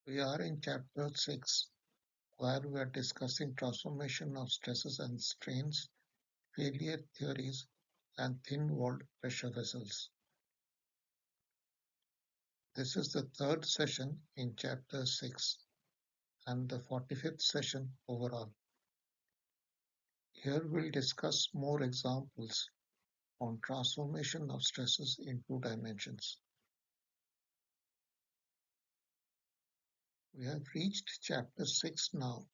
We are in chapter 6, where we are discussing transformation of stresses and strains, failure theories, and thin-walled pressure vessels. This is the third session in chapter 6 and the 45th session overall. Here we'll discuss more examples on transformation of stresses in two dimensions. We have reached chapter 6 now.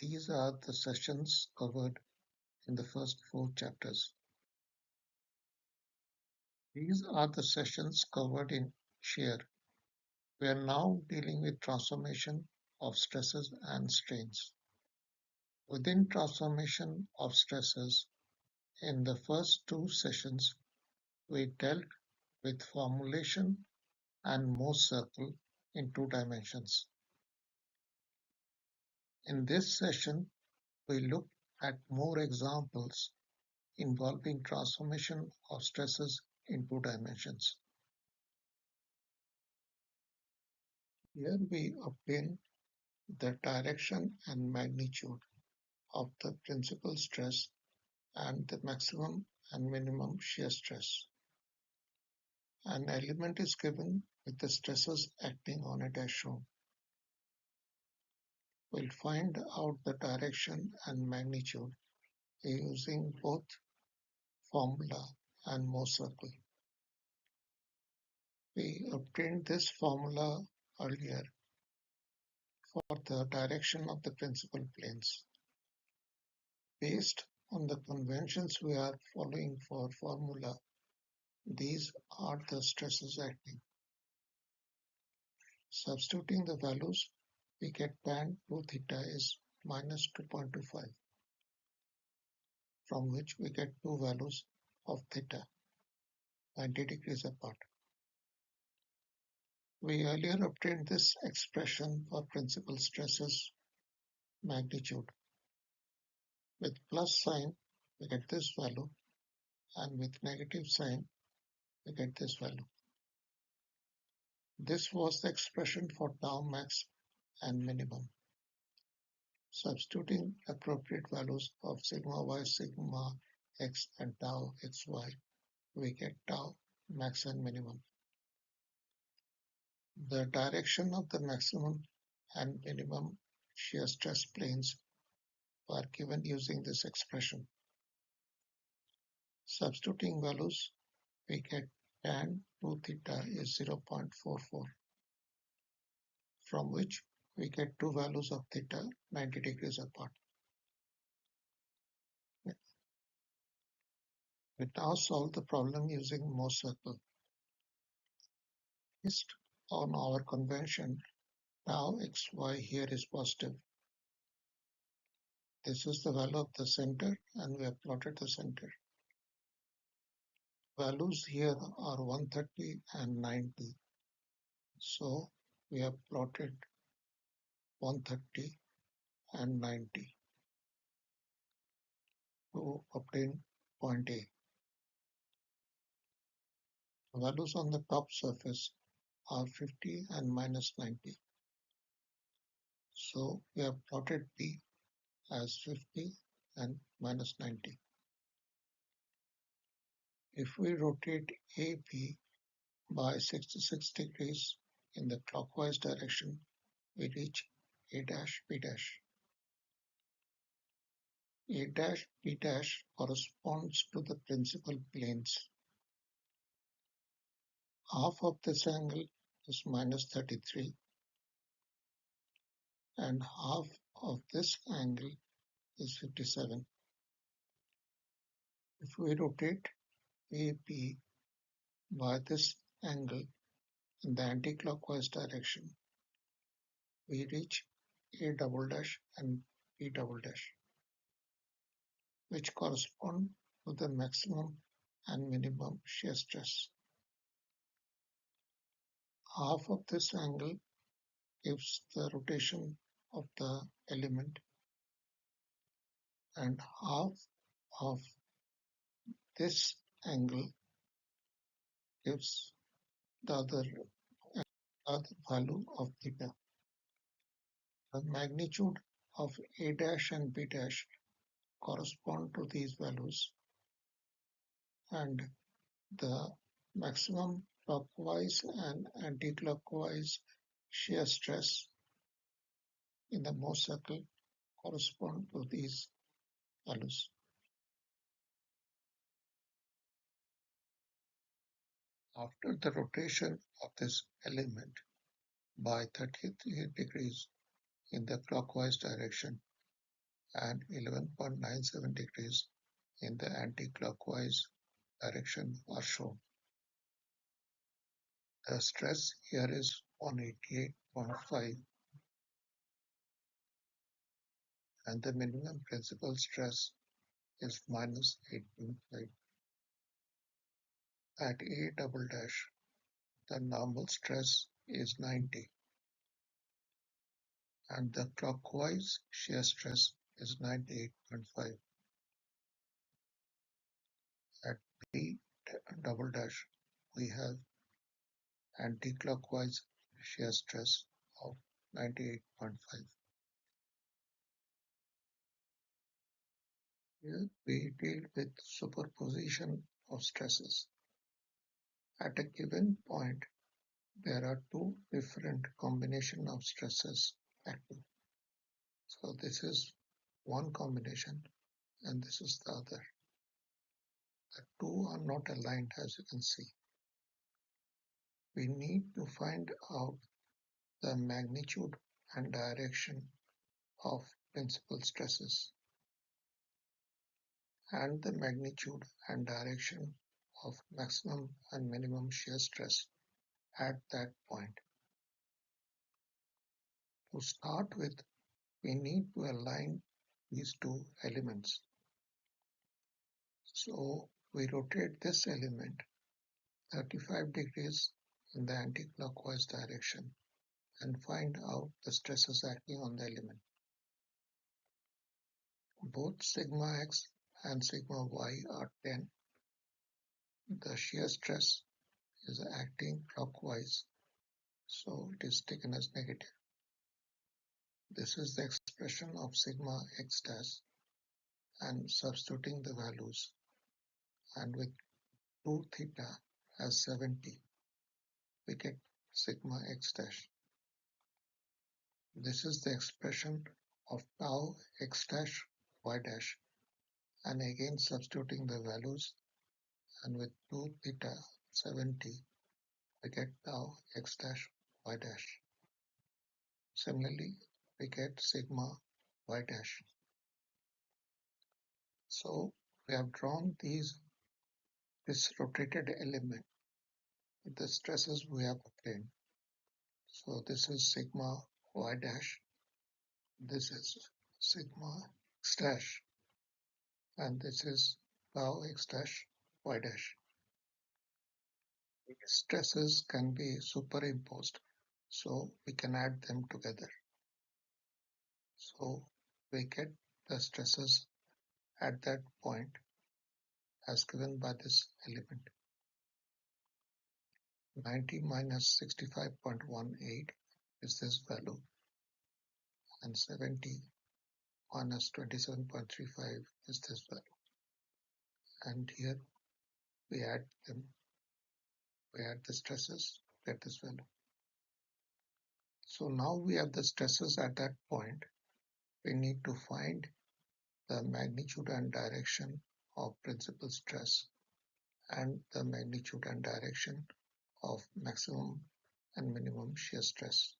These are the sessions covered in the first 4 chapters. These are the sessions covered in Shear. We are now dealing with transformation of stresses and strains. Within transformation of stresses, in the first 2 sessions, we dealt with formulation and Mohr's circle in 2 dimensions. In this session, we look at more examples involving transformation of stresses in 2 dimensions. Here we obtain the direction and magnitude of the principal stress and the maximum and minimum shear stress. An element is given with the stresses acting on it as shown. We'll find out the direction and magnitude using both formula and Mohr circle. We obtained this formula earlier for the direction of the principal planes. Based on the conventions we are following for formula, these are the stresses acting. Substituting the values, we get tan 2 theta is minus 2.25, from which we get two values of theta, 90 degrees apart. We earlier obtained this expression for principal stresses magnitude. With plus sign, we get this value, and with negative sign, we get this value. This was the expression for tau max and minimum. Substituting appropriate values of sigma y, sigma x, and tau xy, we get tau max and minimum. The direction of the maximum and minimum shear stress planes are given using this expression. Substituting values, we get tan 2 theta is 0.44, from which we get two values of theta 90 degrees apart. We now solve the problem using Mohr circle. Based on our convention, tau xy here is positive. This is the value of the center, and we have plotted the center. Values here are 130 and 90. So we have plotted 130 and 90 to obtain point A. The values on the top surface are 50 and minus 90. So we have plotted B as 50 and minus 90. If we rotate AB by 66 degrees in the clockwise direction, we reach A dash B dash. A dash B dash corresponds to the principal planes. Half of this angle is minus 33 and half of this angle is 57. If we rotate AB by this angle in the anti-clockwise direction, we reach A double dash and B double dash, which correspond to the maximum and minimum shear stress. Half of this angle gives the rotation of the element, and half of this angle gives the other value of theta. The magnitude of A dash and B dash correspond to these values, and the maximum clockwise and anti-clockwise shear stress in the Mohr circle correspond to these values. After the rotation of this element by 33 degrees in the clockwise direction and 11.97 degrees in the anti-clockwise direction are shown. The stress here is 188.5 and the minimum principal stress is minus 8.5. At A double dash, the normal stress is 90 and the clockwise shear stress is 98.5. At B double dash, we have anti-clockwise shear stress of 98.5. Here we deal with superposition of stresses. At a given point, there are two different combination of stresses acting. So this is one combination and this is the other. The two are not aligned, as you can see. We need to find out the magnitude and direction of principal stresses and the magnitude and direction of maximum and minimum shear stress at that point. To start with, we need to align these two elements. So we rotate this element 35 degrees in the anti-clockwise direction and find out the stresses acting on the element. Both sigma x and sigma y are 10. The shear stress is acting clockwise, so it is taken as negative. This is the expression of sigma x dash, and substituting the values, and with 2 theta as 70, we get sigma x dash. This is the expression of tau x dash y dash, and again substituting the values, and with 2 theta 70, we get tau x dash y dash. Similarly, we get sigma y dash. So we have drawn this rotated element with the stresses we have obtained. So this is sigma y dash, this is sigma x dash, and this is tau x dash y dash. These stresses can be superimposed, so we can add them together. So we get the stresses at that point as given by this element. 90 minus 65.18 is this value, and 70 minus 27.35 is this value. And here we add them, we add the stresses, get this value. So now we have the stresses at that point. We need to find the magnitude and direction of principal stress and the magnitude and direction of maximum and minimum shear stress.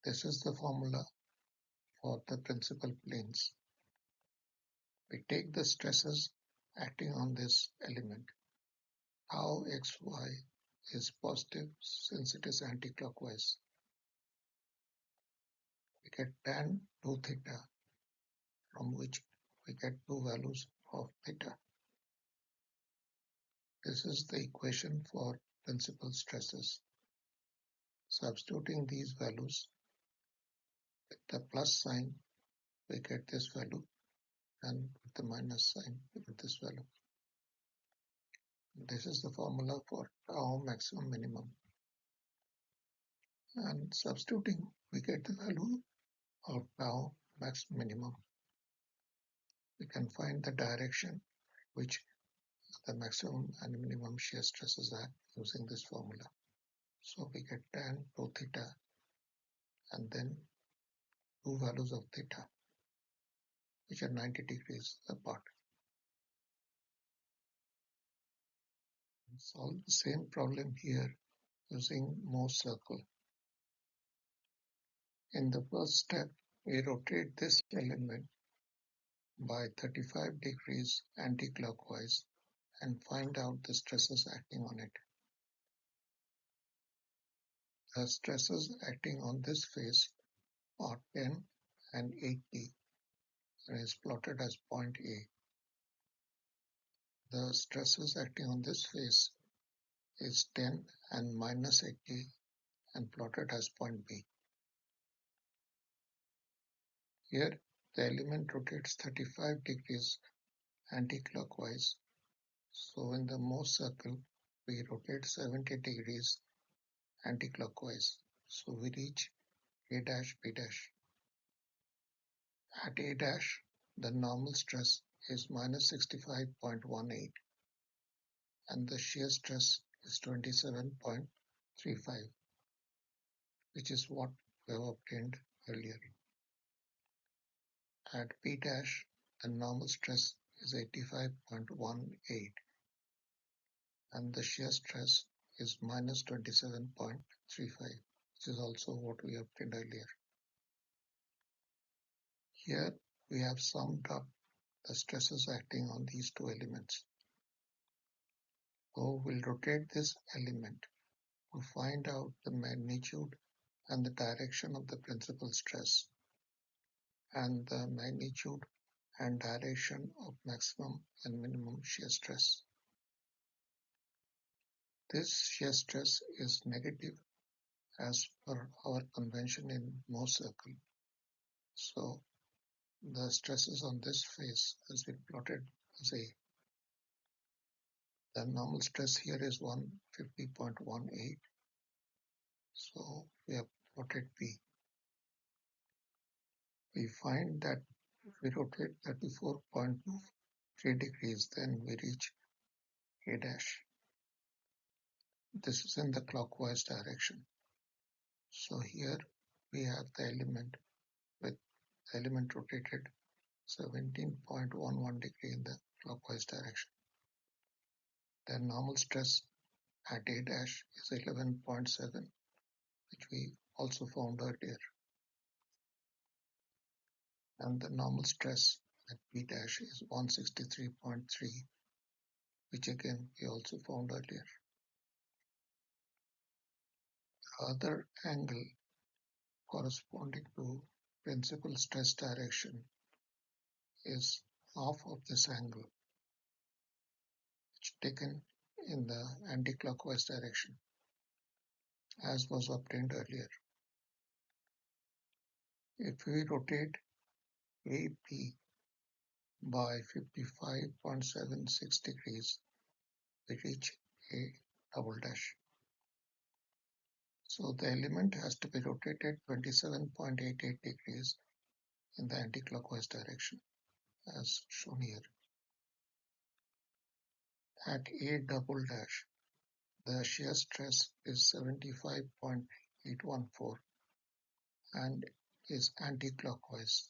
This is the formula for the principal planes. We take the stresses acting on this element. Tau xy is positive since it is anti-clockwise. We get tan 2 theta, from which we get two values of theta. This is the equation for principal stresses. Substituting these values with the plus sign, we get this value, and with the minus sign, we get this value. This is the formula for tau maximum minimum. and substituting, we get the value of tau max minimum. We can find the direction which the maximum and minimum shear stresses are using this formula. So we get tan 2 theta and then two values of theta which are 90 degrees apart. Solve the same problem here using Mohr's circle. In the first step, we rotate this element by 35 degrees anti-clockwise and find out the stresses acting on it. The stresses acting on this face are 10 and 80 and is plotted as point A. The stresses acting on this face is 10 and minus 80 and plotted as point B. Here, the element rotates 35 degrees anti-clockwise. So in the Mohr circle, we rotate 70 degrees anti-clockwise. So we reach A dash B dash. At A dash, the normal stress is minus 65.18 and the shear stress is 27.35, which is what we have obtained earlier. At B dash, the normal stress is 85.18 and the shear stress is minus 27.35, which is also what we obtained earlier. Here we have summed up the stresses acting on these two elements. So we'll rotate this element to find out the magnitude and the direction of the principal stress and the magnitude and direction of maximum and minimum shear stress. This shear stress is negative as per our convention in Mohr circle. So the stresses on this face has been plotted as A. The normal stress here is 150.18. So we have plotted B. We find that if we rotate 34.23 degrees, then we reach A dash. This is in the clockwise direction. So here we have the element with the element rotated 17.11 degree in the clockwise direction. The normal stress at A dash is 11.7, which we also found earlier. And the normal stress at B dash is 163.3, which again we also found earlier. The other angle corresponding to principal stress direction is half of this angle, which taken in the anti-clockwise direction, as was obtained earlier. If we rotate AP by 55.76 degrees, we reach A double dash. So the element has to be rotated 27.88 degrees in the anti-clockwise direction, as shown here. At A double dash, the shear stress is 75.814 and is anti-clockwise,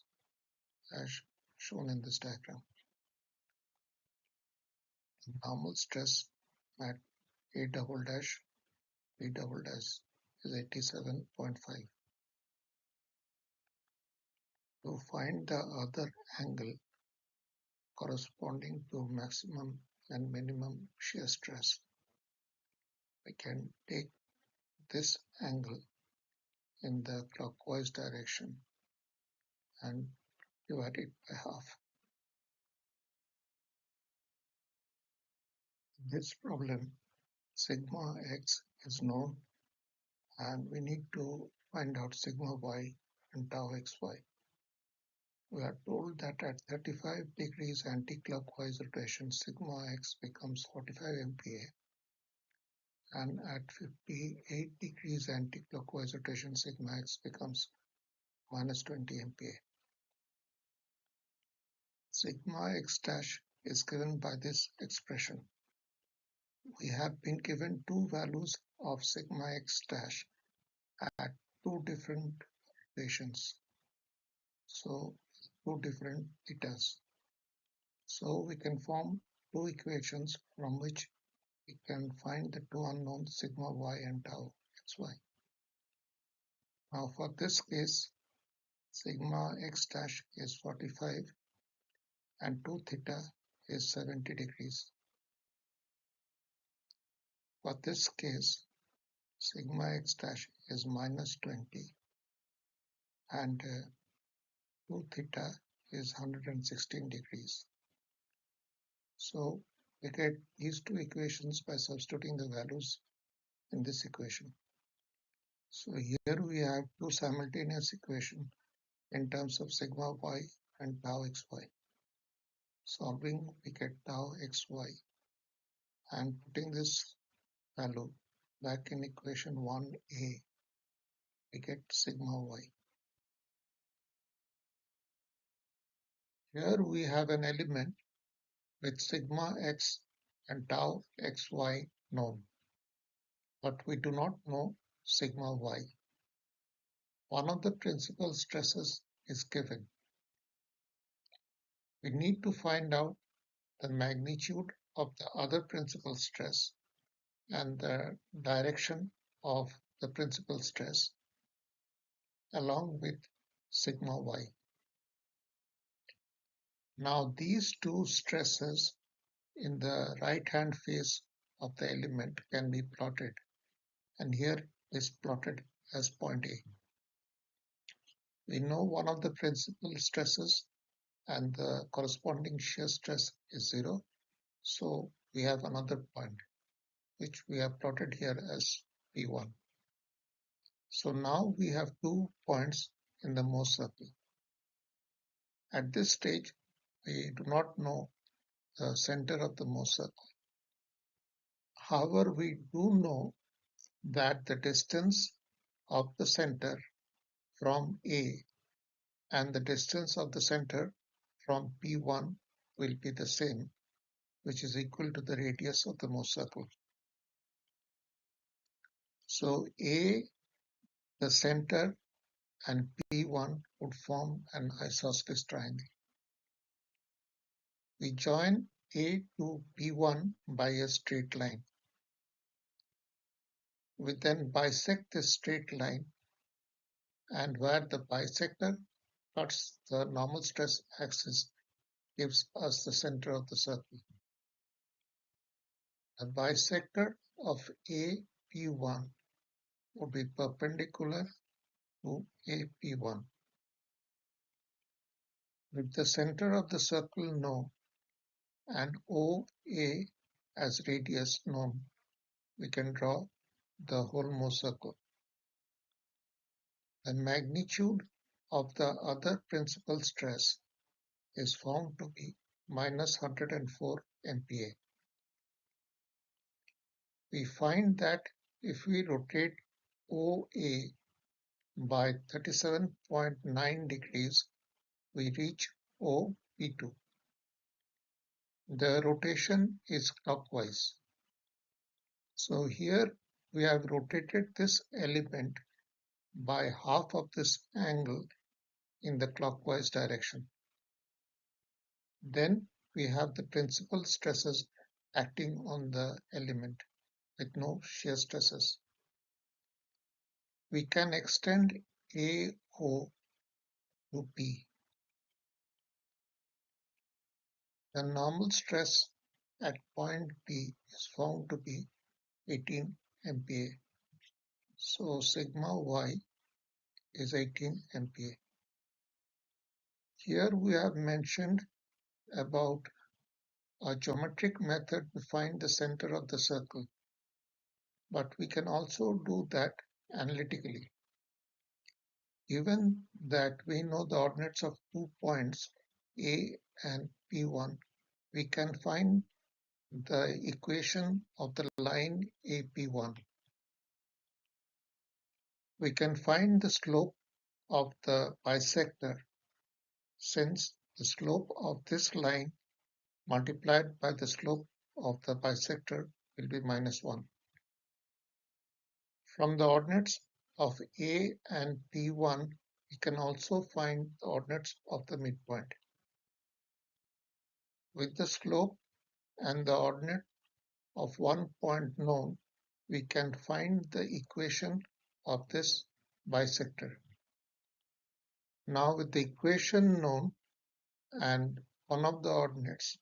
as shown in this diagram. The normal stress at A double dash, B double dash is 87.5. To find the other angle corresponding to maximum and minimum shear stress, we can take this angle in the clockwise direction and divide it by half. In this problem, sigma x is known and we need to find out sigma y and tau xy. We are told that at 35 degrees anti-clockwise rotation, sigma x becomes 45 MPa and at 58 degrees anti-clockwise rotation, sigma x becomes minus 20 MPa. Sigma x dash is given by this expression. We have been given two values of sigma x dash at two different equations, so two different thetas. So we can form two equations from which we can find the two unknowns sigma y and tau xy. Now for this case, sigma x dash is 45 and 2 theta is 70 degrees. For this case, sigma x dash is minus 20 and 2 theta is 116 degrees. So we get these two equations by substituting the values in this equation. So here we have two simultaneous equations in terms of sigma y and tau xy. Solving, we get tau xy, and putting this value back in equation 1a, we get sigma y. Here we have an element with sigma x and tau xy known, but we do not know sigma y. One of the principal stresses is given. We need to find out the magnitude of the other principal stress and the direction of the principal stress along with sigma y. Now these two stresses in the right hand face of the element can be plotted, and here is plotted as point A. We know one of the principal stresses and the corresponding shear stress is 0, so we have another point which we have plotted here as P1. So now we have 2 points in the Mohr circle. At this stage, we do not know the center of the Mohr circle. However, we do know that the distance of the center from A and the distance of the center from P1 will be the same, which is equal to the radius of the Mohr circle. So A, the center, and P1 would form an isosceles triangle. We join A to P1 by a straight line. We then bisect this straight line, and where the bisector cuts the normal stress axis gives us the center of the circle. The bisector of AP1 would be perpendicular to AP1. With the center of the circle known and OA as radius known, we can draw the whole Mohr circle. The magnitude of the other principal stress is found to be minus 104 MPa. We find that if we rotate OA by 37.9 degrees, we reach OP2. The rotation is clockwise. So here we have rotated this element by half of this angle in the clockwise direction. Then we have the principal stresses acting on the element with no shear stresses. We can extend AO to P. The normal stress at point P is found to be 18 MPa. So sigma y is 18 MPa. Here we have mentioned about a geometric method to find the center of the circle, but we can also do that analytically. Given that we know the ordinates of 2 points A and P1, we can find the equation of the line AP1. We can find the slope of the bisector since the slope of this line multiplied by the slope of the bisector will be -1. From the ordinates of A and P1, we can also find the ordinates of the midpoint. With the slope and the ordinate of one point known, we can find the equation of this bisector. Now with the equation known and one of the ordinates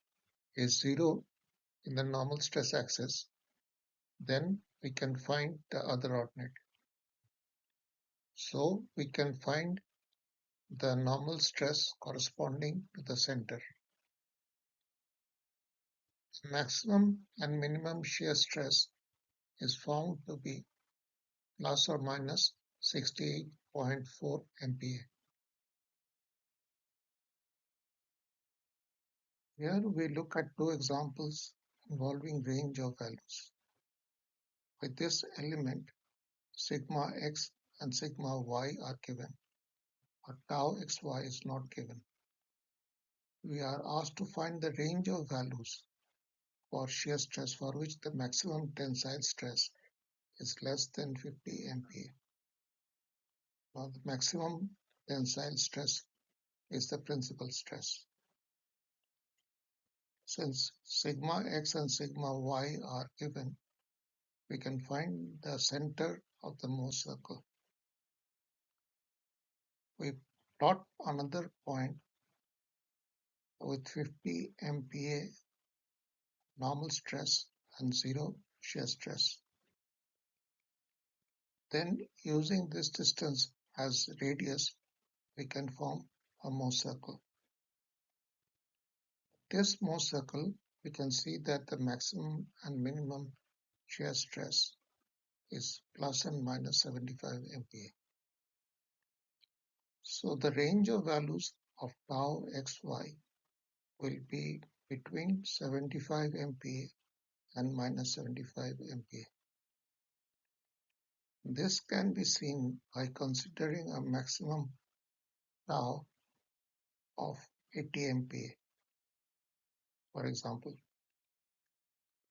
is 0 in the normal stress axis, then we can find the other ordinate. So we can find the normal stress corresponding to the center. The maximum and minimum shear stress is found to be plus or minus 68.4 MPa. Here we look at two examples involving range of values. With this element, sigma x and sigma y are given, but tau xy is not given. We are asked to find the range of values for shear stress for which the maximum tensile stress is less than 50 MPa. Now the maximum tensile stress is the principal stress. Since sigma x and sigma y are given, we can find the center of the Mohr circle. We plot another point with 50 MPa normal stress and 0 shear stress. Then using this distance as radius, we can form a Mohr circle. This Mohr circle, we can see that the maximum and minimum shear stress is plus and minus 75 MPa. So the range of values of tau xy will be between 75 MPa and minus 75 MPa. This can be seen by considering a maximum tau of 80 MPa. For example,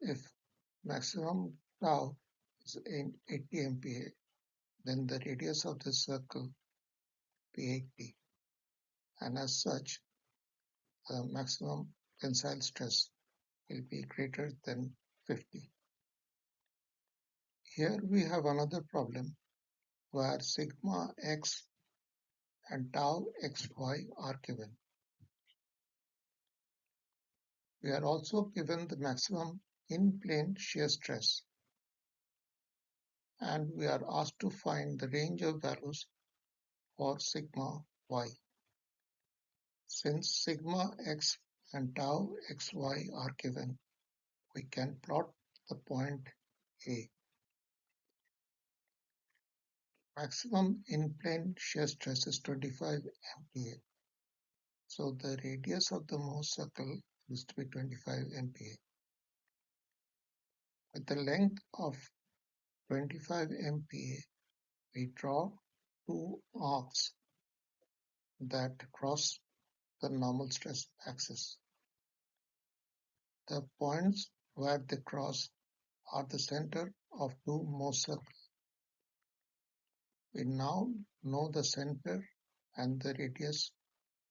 if maximum tau is 80 MPa, then the radius of the circle be 80, and as such, the maximum tensile stress will be greater than 50. Here we have another problem where sigma x and tau xy are given. We are also given the maximum in-plane shear stress, and we are asked to find the range of values for sigma y. Since sigma x and tau xy are given, we can plot the point A. Maximum in-plane shear stress is 25 MPa. So the radius of the Mohr circle is to be 25 MPa. With the length of 25 MPa, we draw two arcs that cross the normal stress axis. The points where they cross are the center of two Mohr circles. We now know the center and the radius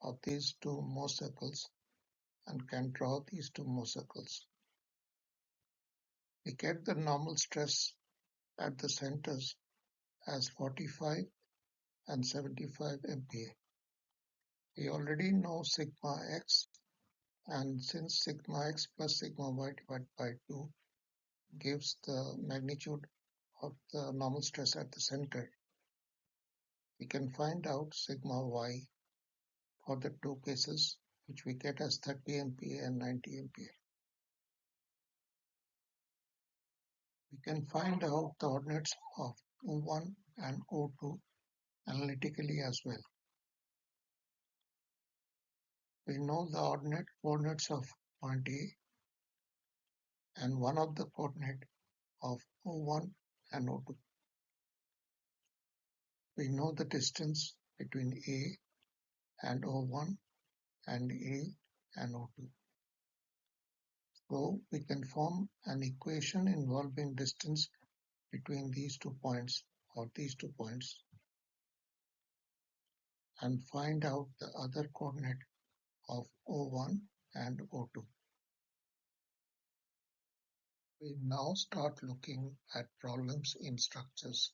of these two Mohr circles and can draw these two Mohr circles. We get the normal stress at the centers as 45 and 75 MPa. We already know sigma x, and since sigma x plus sigma y divided by 2 gives the magnitude of the normal stress at the center, we can find out sigma y for the two cases, which we get as 30 MPa and 90 MPa. We can find out the ordinates of O1 and O2 analytically as well. We know the ordinate coordinates of point A and one of the coordinate of O1 and O2. We know the distance between A and O1 and A and O2. So we can form an equation involving distance between these 2 points or these 2 points and find out the other coordinate of O1 and O2. We now start looking at problems in structures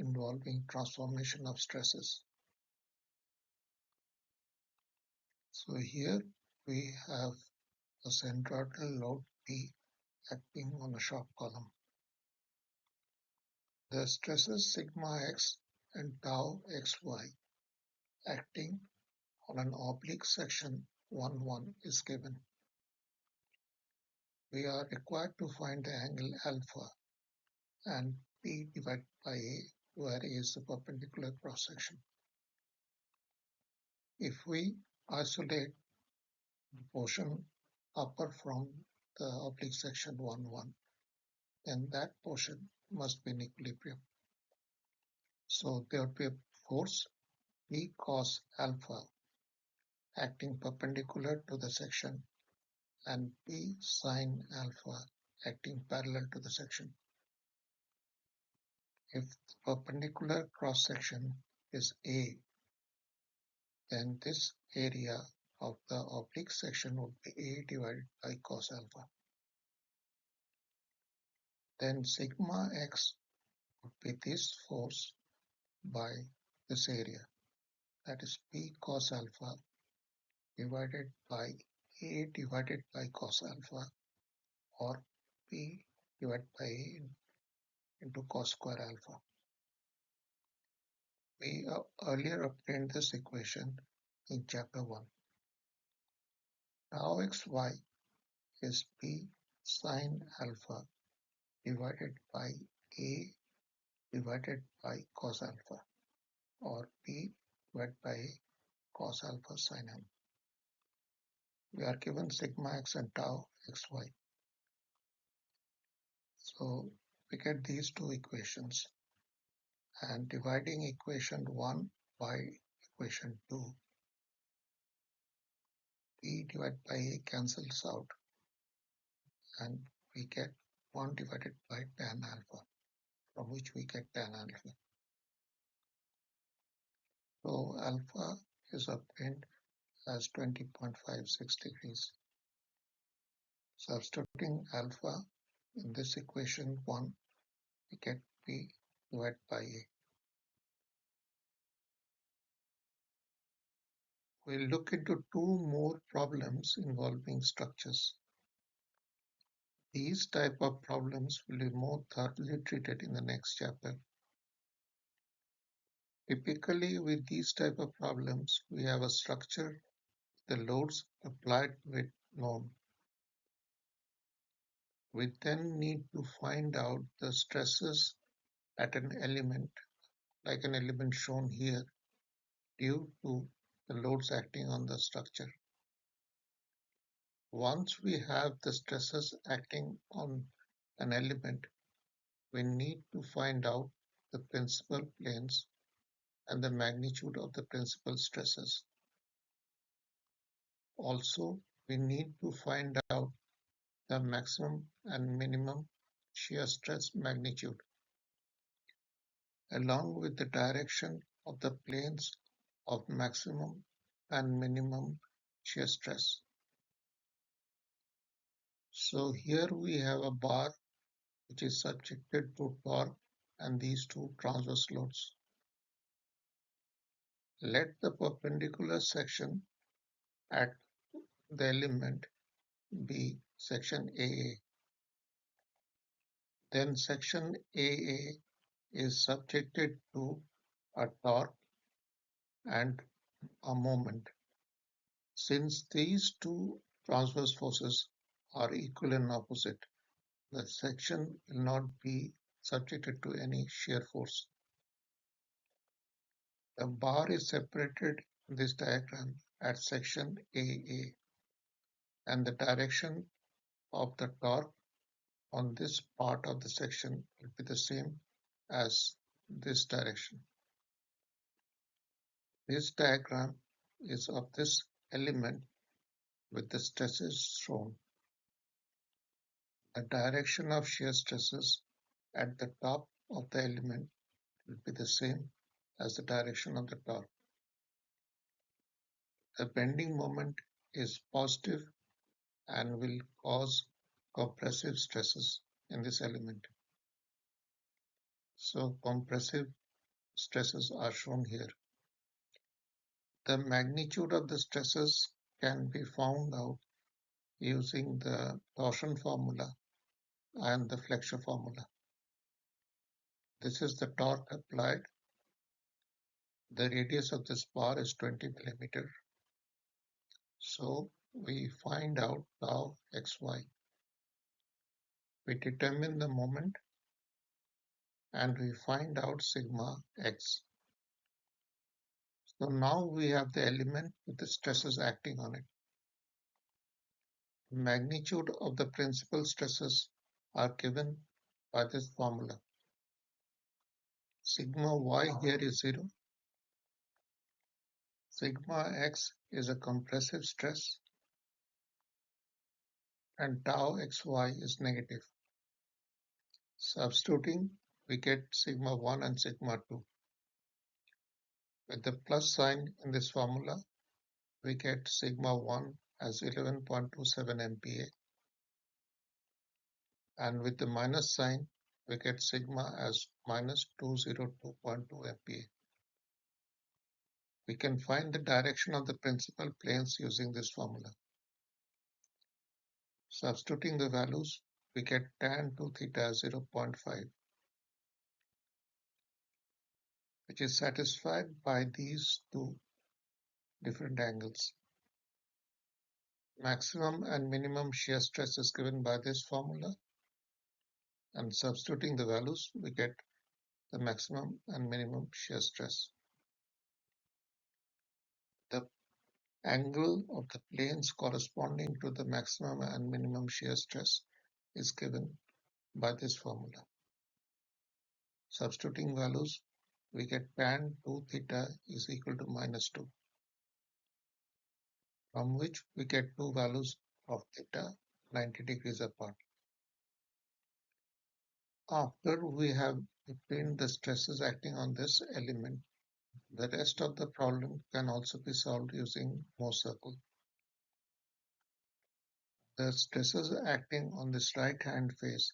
involving transformation of stresses. So here we have a centroidal load P acting on a shock column. The stresses sigma x and tau xy acting on an oblique section 1,1 is given. We are required to find the angle alpha and P divided by A, where A is the perpendicular cross section. If we isolate the portion upper from the oblique section 1,1, then that portion must be in equilibrium. So there would be a force P cos alpha acting perpendicular to the section and P sin alpha acting parallel to the section. If the perpendicular cross section is A, then this area of the oblique section would be A divided by cos alpha. Then sigma x would be this force by this area, that is P cos alpha divided by A divided by cos alpha, or P divided by A into cos square alpha. We earlier obtained this equation in chapter 1. Tau xy is P sin alpha divided by A divided by cos alpha, or P divided by cos alpha sin alpha. We are given sigma x and tau xy. So we get these two equations, and dividing equation 1 by equation 2, P divided by A cancels out and we get 1 divided by tan alpha, from which we get tan alpha. So alpha is obtained as 20.56 degrees. Substituting alpha in this equation 1, we get P divided by A. We'll look into two more problems involving structures. These type of problems will be more thoroughly treated in the next chapter. Typically, with these type of problems, we have a structure, the loads applied with known. We then need to find out the stresses at an element, like an element shown here, due to the loads acting on the structure. Once we have the stresses acting on an element, we need to find out the principal planes and the magnitude of the principal stresses. Also, we need to find out the maximum and minimum shear stress magnitude, along with the direction of the planes of maximum and minimum shear stress. So here we have a bar which is subjected to torque and these two transverse loads. Let the perpendicular section at the element be section AA. Then section AA is subjected to a torque and a moment. Since these two transverse forces are equal and opposite, the section will not be subjected to any shear force. The bar is separated in this diagram at section AA, and the direction of the torque on this part of the section will be the same as this direction. This diagram is of this element with the stresses shown. The direction of shear stresses at the top of the element will be the same as the direction of the torque. The bending moment is positive and will cause compressive stresses in this element. So compressive stresses are shown here. The magnitude of the stresses can be found out using the torsion formula and the flexure formula. This is the torque applied. The radius of this bar is 20 millimeter. So we find out tau xy. We determine the moment and we find out sigma x. So now we have the element with the stresses acting on it. The magnitude of the principal stresses are given by this formula. Sigma y here is 0. Sigma x is a compressive stress and tau xy is negative. Substituting, we get sigma 1 and sigma 2. With the plus sign in this formula, we get sigma 1 as 11.27 MPa, and with the minus sign, we get sigma as minus 202.2 MPa. We can find the direction of the principal planes using this formula. Substituting the values, we get tan 2 theta 0.5, which is satisfied by these two different angles. Maximum and minimum shear stress is given by this formula, and substituting the values, we get the maximum and minimum shear stress. The angle of the planes corresponding to the maximum and minimum shear stress is given by this formula. Substituting values, we get tan 2 theta is equal to minus 2, from which we get two values of theta 90 degrees apart. After we have obtained the stresses acting on this element, the rest of the problem can also be solved using Mohr circle. The stresses acting on this right hand face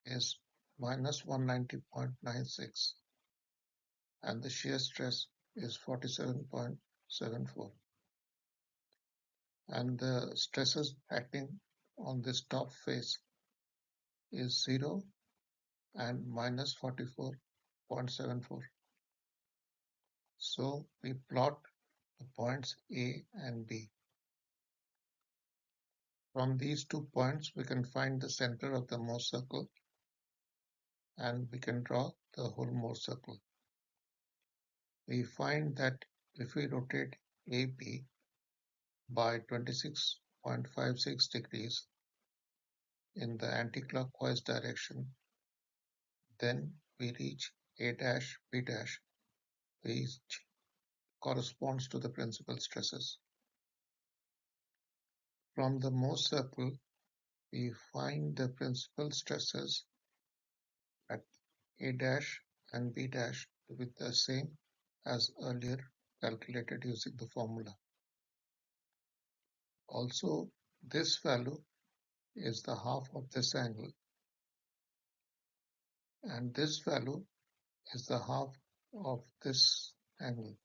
is minus 190.96 and the shear stress is 47.74, and the stresses acting on this top face is 0 and minus 44.74. So we plot the points A and B. From these 2 points we can find the center of the Mohr circle and we can draw the whole Mohr circle. We find that if we rotate AB by 26.56 degrees in the anti-clockwise direction, then we reach A dash B dash, which corresponds to the principal stresses. From the Mohr circle, we find the principal stresses at A dash and B dash to be the same as earlier calculated using the formula. Also, this value is the half of this angle, and this value is the half of this angle.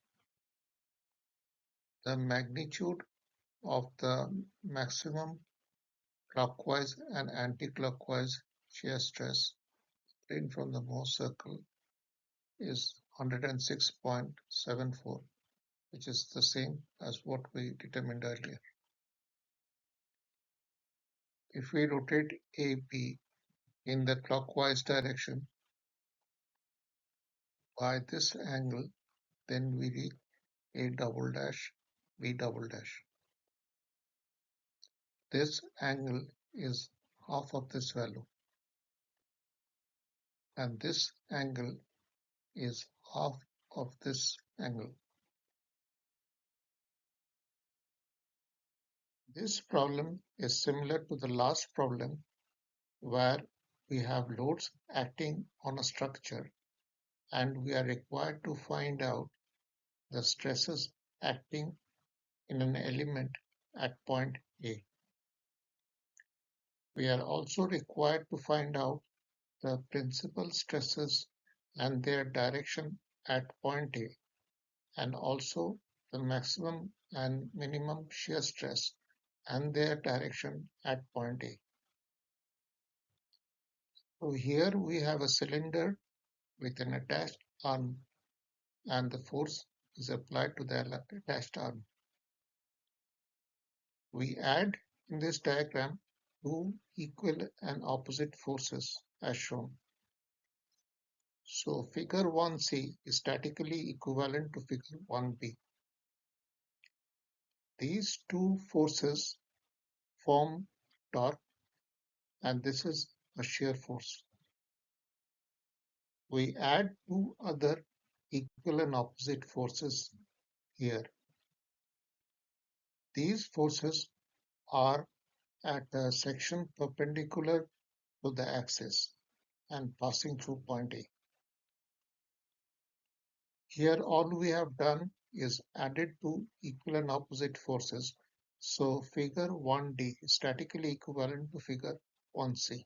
The magnitude of the maximum clockwise and anti-clockwise shear stress obtained from the Mohr circle is 106.74, which is the same as what we determined earlier. If we rotate AB in the clockwise direction by this angle, then we reach A double dash B double dash. This angle is half of this value. and this angle is half of this angle. This problem is similar to the last problem where we have loads acting on a structure and we are required to find out the stresses acting in an element at point A. We are also required to find out the principal stresses and their direction at point A, and also the maximum and minimum shear stress and their direction at point A. So here we have a cylinder with an attached arm and the force is applied to the attached arm. We add in this diagram two equal and opposite forces as shown. So figure 1c is statically equivalent to figure 1b. These two forces form torque and this is a shear force. We add two other equal and opposite forces here. These forces are at a section perpendicular to the axis and passing through point A. Here all we have done is added two equal and opposite forces. So figure 1D is statically equivalent to figure 1C.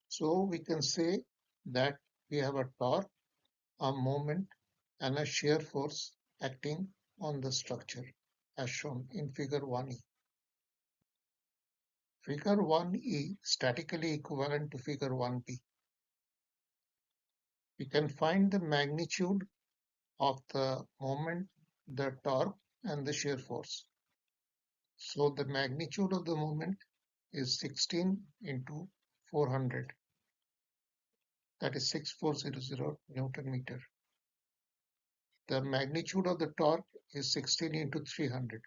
So we can say that we have a torque, a moment, and a shear force acting on the structure as shown in figure 1E. Figure 1E statically equivalent to figure 1B. We can find the magnitude of the moment, the torque, and the shear force. So the magnitude of the moment is 16 into 400, that is 6400 Newton meter. The magnitude of the torque is 16 into 300,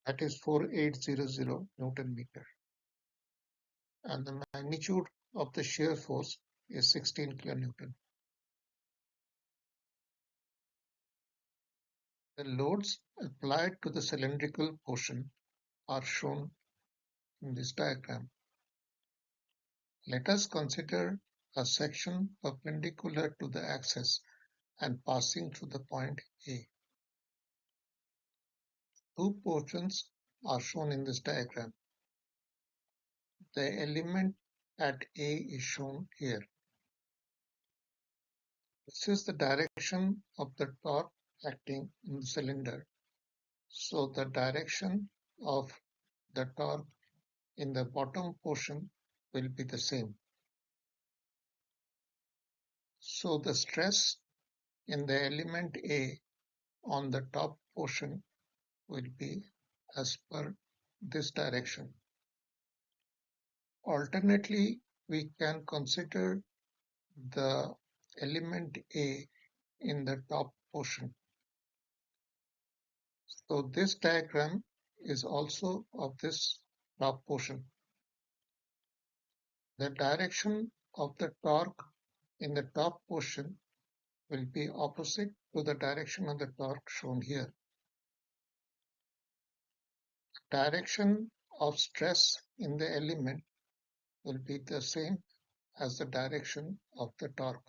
that is 4800 Newton meter. And the magnitude of the shear force is 16 kilonewton. The loads applied to the cylindrical portion are shown in this diagram. Let us consider a section perpendicular to the axis and passing through the point A. Two portions are shown in this diagram. The element at A is shown here. This is the direction of the torque acting in the cylinder. So the direction of the torque in the bottom portion will be the same. So the stress in the element A on the top portion will be as per this direction. Alternately, we can consider the element A in the top portion. So this diagram is also of this top portion. The direction of the torque in the top portion will be opposite to the direction of the torque shown here. Direction of stress in the element will be the same as the direction of the torque.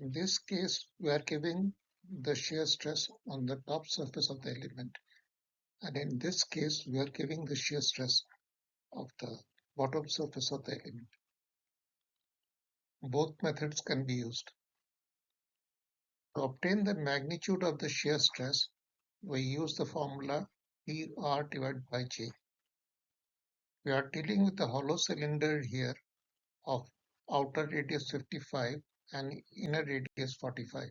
In this case, we are giving the shear stress on the top surface of the element, and in this case, we are giving the shear stress of the bottom surface of the element. Both methods can be used. To obtain the magnitude of the shear stress, we use the formula PR divided by J. We are dealing with a hollow cylinder here of outer radius 55 and inner radius 45.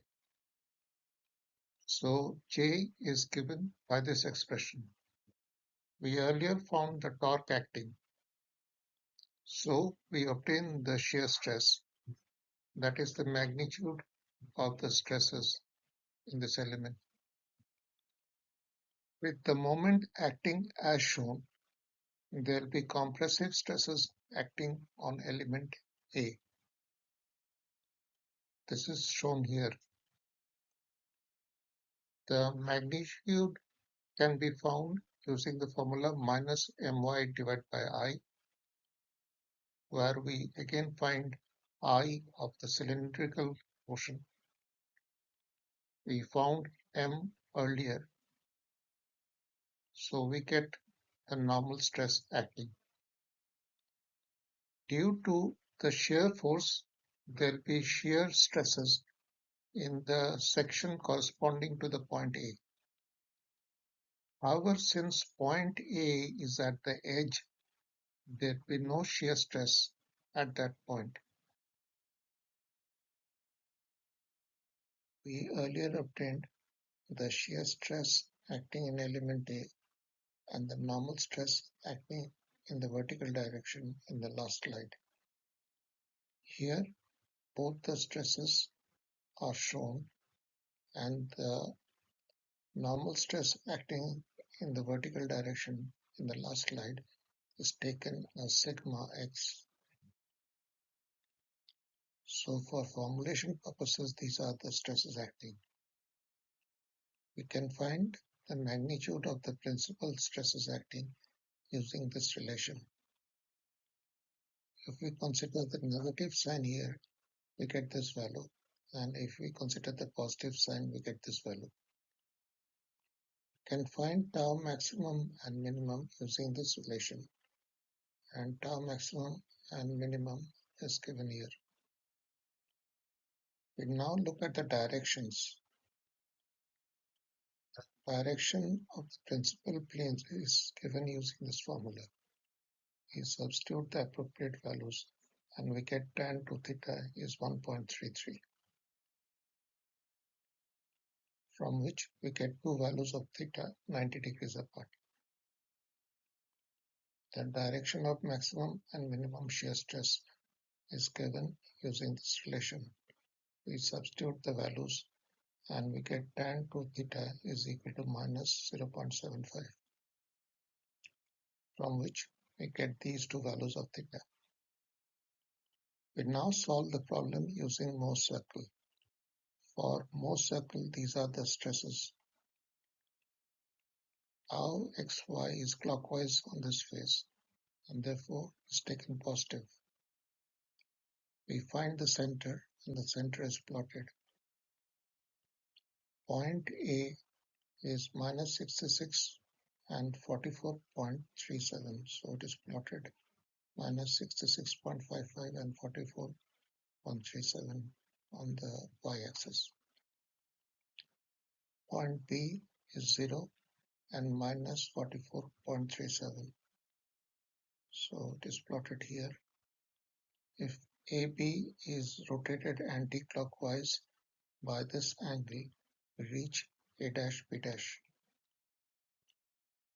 So J is given by this expression. We earlier found the torque acting. So we obtain the shear stress, that is the magnitude of the stresses in this element. With the moment acting as shown, there will be compressive stresses acting on element A. This is shown here. The magnitude can be found using the formula minus my divided by I, where we again find I of the cylindrical motion. We found m earlier, so we get the normal stress acting. Due to the shear force, there will be shear stresses in the section corresponding to the point A. However, since point A is at the edge, there will be no shear stress at that point. We earlier obtained the shear stress acting in element A and the normal stress acting in the vertical direction in the last slide. Here, both the stresses are shown, and the normal stress acting in the vertical direction in the last slide is taken as sigma x. So for formulation purposes, these are the stresses acting. We can find the magnitude of the principal stresses acting using this relation. If we consider the negative sign here, we get this value, and if we consider the positive sign, we get this value. We can find tau maximum and minimum using this relation, and tau maximum and minimum is given here. We now look at the directions. The direction of the principal planes is given using this formula. We substitute the appropriate values and we get tan 2 theta is 1.33, from which we get two values of theta 90 degrees apart. The direction of maximum and minimum shear stress is given using this relation. We substitute the values and we get tan 2 theta is equal to minus 0.75, from which we get these two values of theta. We now solve the problem using Mohr's circle. For Mohr's circle, these are the stresses. Tau xy is clockwise on this face and therefore is taken positive. We find the center and the center is plotted. Point A is minus 66 and 44.37, so it is plotted minus 66.55 and 44.37 on the y-axis. Point B is 0 and minus 44.37, so it is plotted here. If AB is rotated anti-clockwise by this angle, we reach A dash B dash.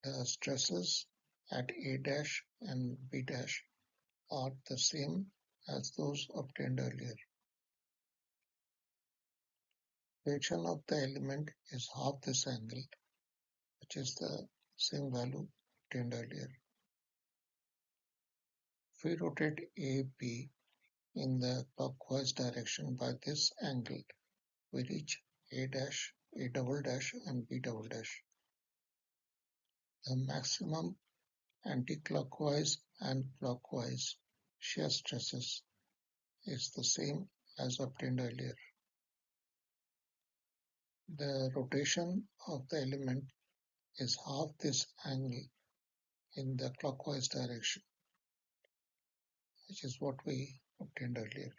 The stresses at A dash and B dash are the same as those obtained earlier. Rotation of the element is half this angle, which is the same value obtained earlier. If we rotate AB in the clockwise direction by this angle, we reach A dash, A double dash and B double dash. The maximum anti-clockwise and clockwise shear stresses is the same as obtained earlier. The rotation of the element is half this angle in the clockwise direction, which is what we obtained earlier.